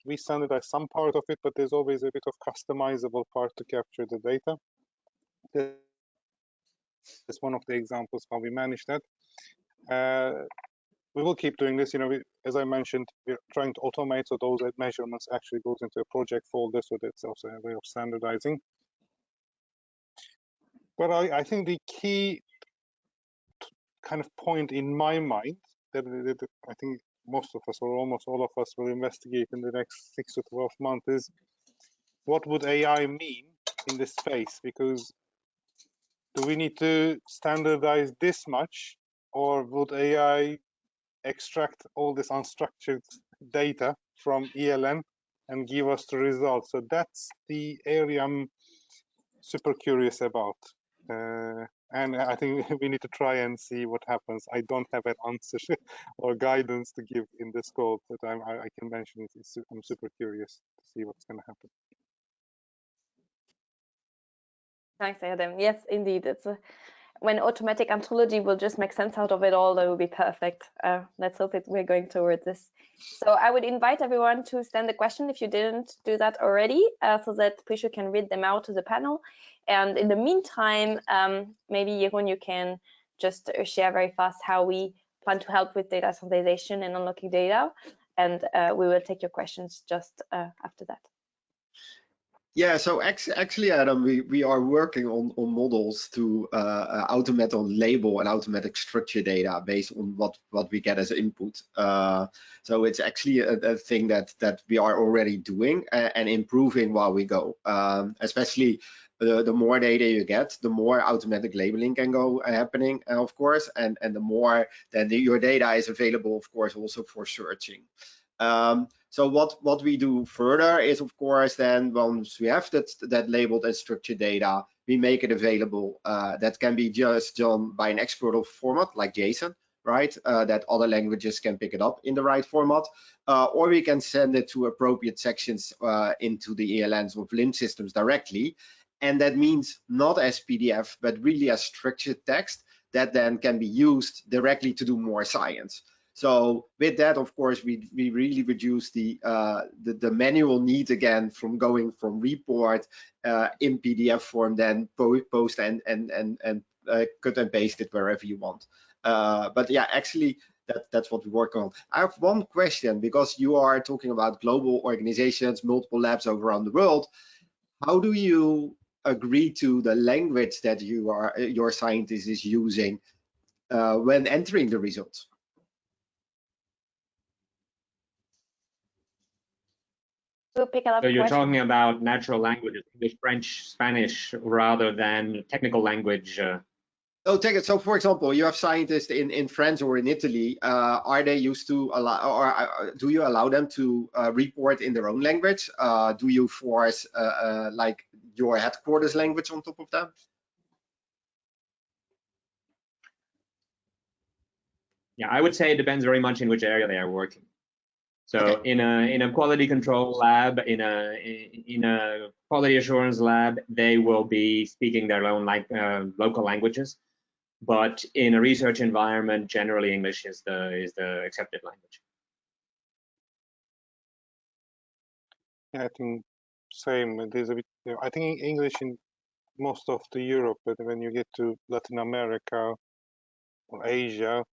We standardize some part of it, but there's always a bit of customizable part to capture the data. That's one of the examples how we manage that. We will keep doing this. You know, as I mentioned, we're trying to automate, so those measurements actually goes into a project folder, so that's also a way of standardizing. But I think the key kind of point in my mind that I think most of us or almost all of us will investigate in the next 6 to 12 months is what would AI mean in this space? Because do we need to standardize this much, or would AI extract all this unstructured data from ELN and give us the results? So that's the area I'm super curious about. And I think we need to try and see what happens. I don't have an answer or guidance to give in this call, but I can mention it. I'm super curious to see what's going to happen. Thanks, Adam. Yes, indeed. It's when automatic ontology will just make sense out of it all, that will be perfect. Let's hope we're going towards this. So I would invite everyone to send a question if you didn't do that already, so that Prishu can read them out to the panel. And in the meantime, maybe Jeroen, you can just share very fast how we plan to help with data standardization and unlocking data. And we will take your questions just after that. Yeah, so actually, Adam, we are working on models to automate on label and automatic structure data based on what we get as input. So it's actually a thing that we are already doing and improving while we go. Especially the more data you get, the more automatic labeling can go happening, of course, and the more then your data is available, of course, also for searching. So what we do further is, of course, then once we have that labeled and structured data, we make it available. That can be just done by an exportable format like JSON, right? That other languages can pick it up in the right format, or we can send it to appropriate sections into the ELNs of LIMS systems directly. And that means not as PDF, but really as structured text that then can be used directly to do more science. So with that, of course, we really reduce the manual need again from going from report in PDF form, then post and cut and paste it wherever you want. But yeah, actually, that's what we work on. I have one question, because you are talking about global organizations, multiple labs around the world. How do you agree to the language that your scientist is using when entering the results? We'll pick up So you're question. talking about natural languages, English, French, Spanish, rather than technical language. Oh, take it. So, for example, you have scientists in France or in Italy. Are they used to allow, or do you allow them to report in their own language? Do you force like your headquarters language on top of them? Yeah, I would say it depends very much in which area they are working. So Okay. in a quality control lab, in a quality assurance lab, they will be speaking their own local languages. But in a research environment, generally English is the accepted language. Yeah, I think same. It is a bit. I think English in most of the Europe, but when you get to Latin America or Asia,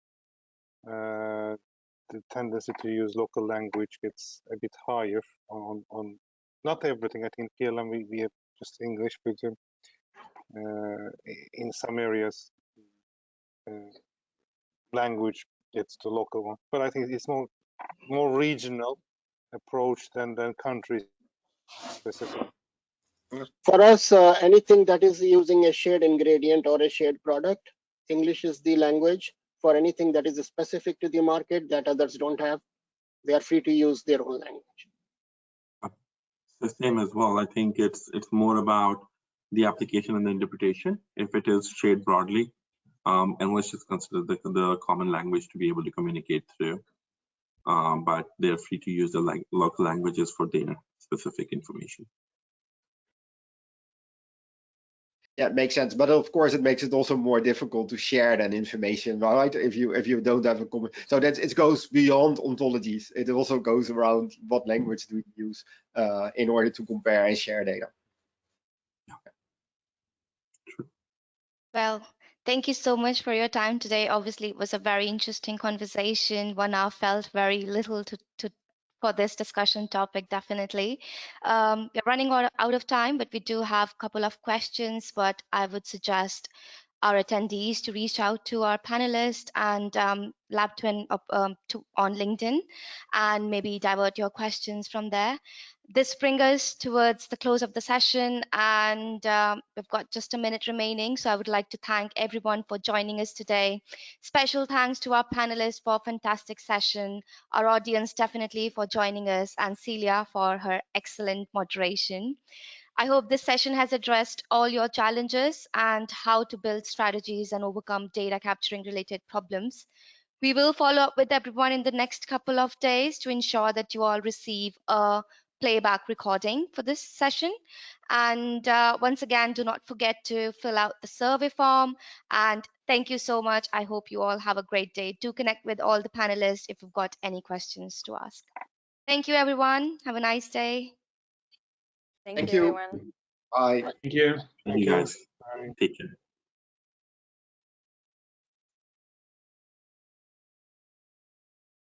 the tendency to use local language gets a bit higher on not everything. I think in PLM we have just English, but in some areas language gets the local one. But I think it's more regional approach than country specific. For us, anything that is using a shared ingredient or a shared product, English is the language. For anything that is specific to the market that others don't have, they are free to use their own language. The same as well. I think it's more about the application and the interpretation. If it is shared broadly, English is considered the common language to be able to communicate through. But they're free to use the local languages for their specific information. Yeah, it makes sense, but of course it makes it also more difficult to share that information, right? If you don't have a common, so that it goes beyond ontologies. It also goes around what language do you use in order to compare and share data. Well, thank you so much for your time today. Obviously, it was a very interesting conversation. 1 hour felt very little for this discussion topic, definitely. We're running out of time, but we do have a couple of questions. But I would suggest our attendees to reach out to our panelists and LabTwin on LinkedIn and maybe divert your questions from there. This brings us towards the close of the session, and we've got just a minute remaining. So I would like to thank everyone for joining us today. Special thanks to our panelists for a fantastic session, our audience definitely for joining us, and Celia for her excellent moderation. I hope this session has addressed all your challenges and how to build strategies and overcome data capturing related problems. We will follow up with everyone in the next couple of days to ensure that you all receive a playback recording for this session. And once again, do not forget to fill out the survey form. And thank you so much. I hope you all have a great day. Do connect with all the panelists if you've got any questions to ask. Thank you, everyone. Have a nice day. Thank you, everyone. Bye. Thank you. Thank you, guys. Take care.